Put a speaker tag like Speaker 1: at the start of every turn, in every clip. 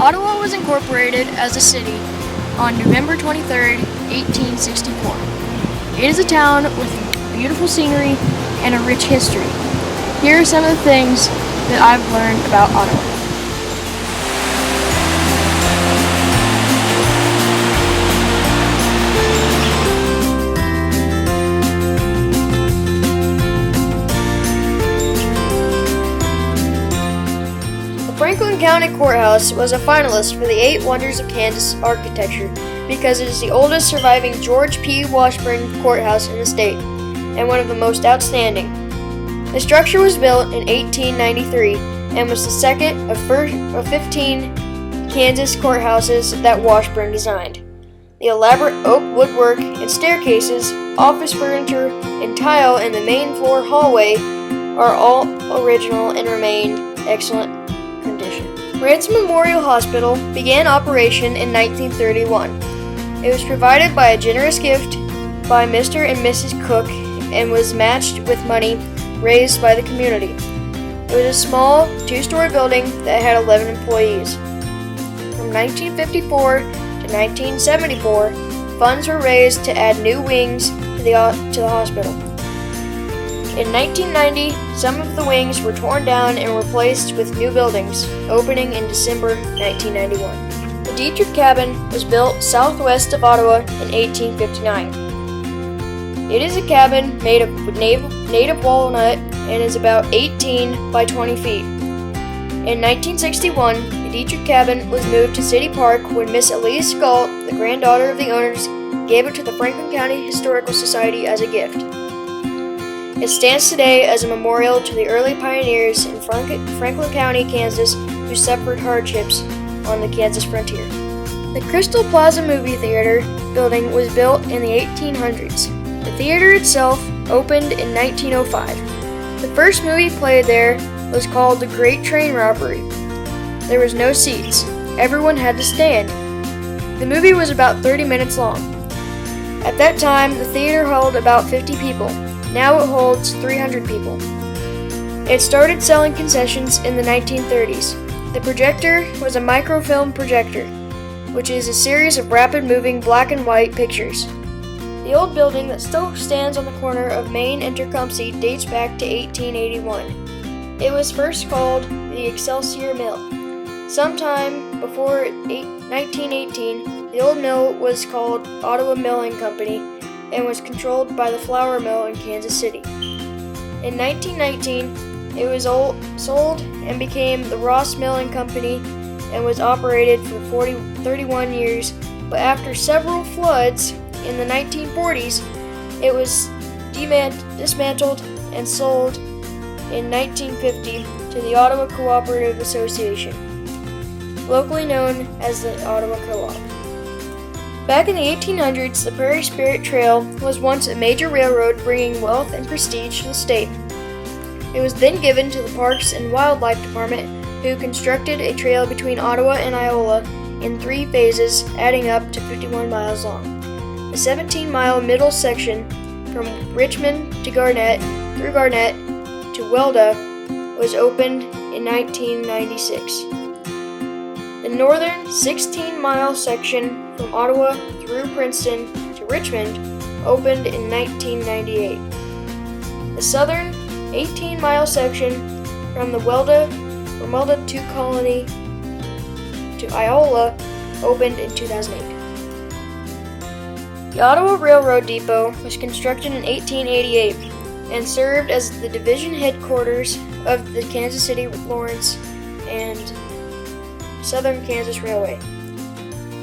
Speaker 1: Ottawa was incorporated as a city on November 23, 1864. It is a town with beautiful scenery and a rich history. Here are some of the things that I've learned about Ottawa. The Franklin County Courthouse was a finalist for the 8 Wonders of Kansas architecture because it is the oldest surviving George P. Washburn courthouse in the state and one of the most outstanding. The structure was built in 1893 and was the second of 15 Kansas courthouses that Washburn designed. The elaborate oak woodwork and staircases, office furniture, and tile in the main floor hallway are all original and remain excellent condition. Ransom Memorial Hospital began operation in 1931. It was provided by a generous gift by Mr. and Mrs. Cook and was matched with money raised by the community. It was a small 2-story building that had 11 employees. From 1954 to 1974, funds were raised to add new wings to the hospital. In 1990, some of the wings were torn down and replaced with new buildings, opening in December 1991. The Dietrich Cabin was built southwest of Ottawa in 1859. It is a cabin made of native walnut and is about 18 by 20 feet. In 1961, the Dietrich Cabin was moved to City Park when Miss Elise Galt, the granddaughter of the owners, gave it to the Franklin County Historical Society as a gift. It stands today as a memorial to the early pioneers in Franklin County, Kansas, who suffered hardships on the Kansas frontier. The Crystal Plaza Movie Theater building was built in the 1800s. The theater itself opened in 1905. The first movie played there was called The Great Train Robbery. There was no seats. Everyone had to stand. The movie was about 30 minutes long. At that time, the theater held about 50 people. Now it holds 300 people. It started selling concessions in the 1930s. The projector was a microfilm projector, which is a series of rapid-moving black and white pictures. The old building that still stands on the corner of Main and Tecumseh dates back to 1881. It was first called the Excelsior Mill. Sometime before 1918, the old mill was called Ottawa Milling Company and was controlled by the flour mill in Kansas City. In 1919, it was sold and became the Ross Milling Company and was operated for 31 years, but after several floods in the 1940s, it was dismantled and sold in 1950 to the Ottawa Cooperative Association, locally known as the Ottawa Co-op. Back in the 1800s, the Prairie Spirit Trail was once a major railroad bringing wealth and prestige to the state. It was then given to the Parks and Wildlife Department, who constructed a trail between Ottawa and Iola in 3 phases, adding up to 51 miles long. The 17-mile middle section from Richmond to Garnett, through Garnett to Welda, was opened in 1996. The northern 16-mile section from Ottawa through Princeton to Richmond opened in 1998. The southern 18-mile section from Welda to Colony to Iola opened in 2008. The Ottawa Railroad Depot was constructed in 1888 and served as the division headquarters of the Kansas City, Lawrence, and Southern Kansas Railway.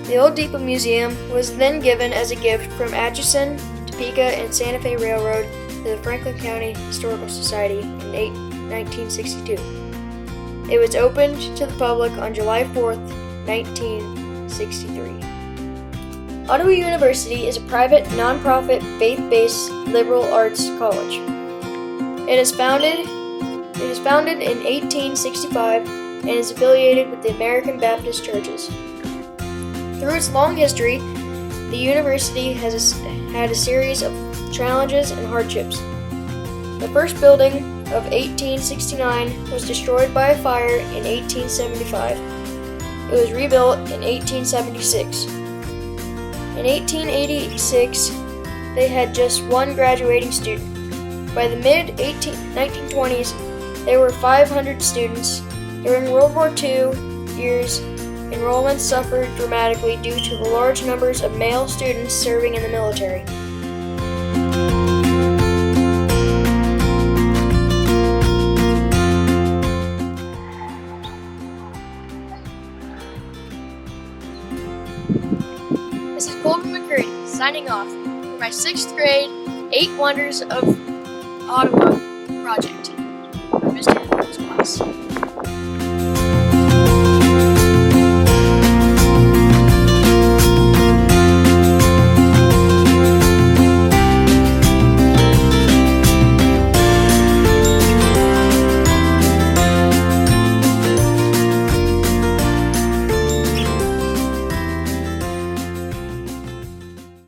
Speaker 1: The old Depot Museum was then given as a gift from Atchison, Topeka, and Santa Fe Railroad to the Franklin County Historical Society in 1962. It was opened to the public on July 4th, 1963. Ottawa University is a private, non-profit, faith-based liberal arts college. It is founded in 1865 and is affiliated with the American Baptist Churches. Through its long history, the university has had a series of challenges and hardships. The first building of 1869 was destroyed by a fire in 1875. It was rebuilt in 1876. In 1886, they had just one graduating student. By the mid-1920s, there were 500 students. During World War II years, enrollment suffered dramatically due to the large numbers of male students serving in the military. This is Colton McCurdy signing off for my 6th grade 8 Wonders of Ottawa project for Mr. Cole's class.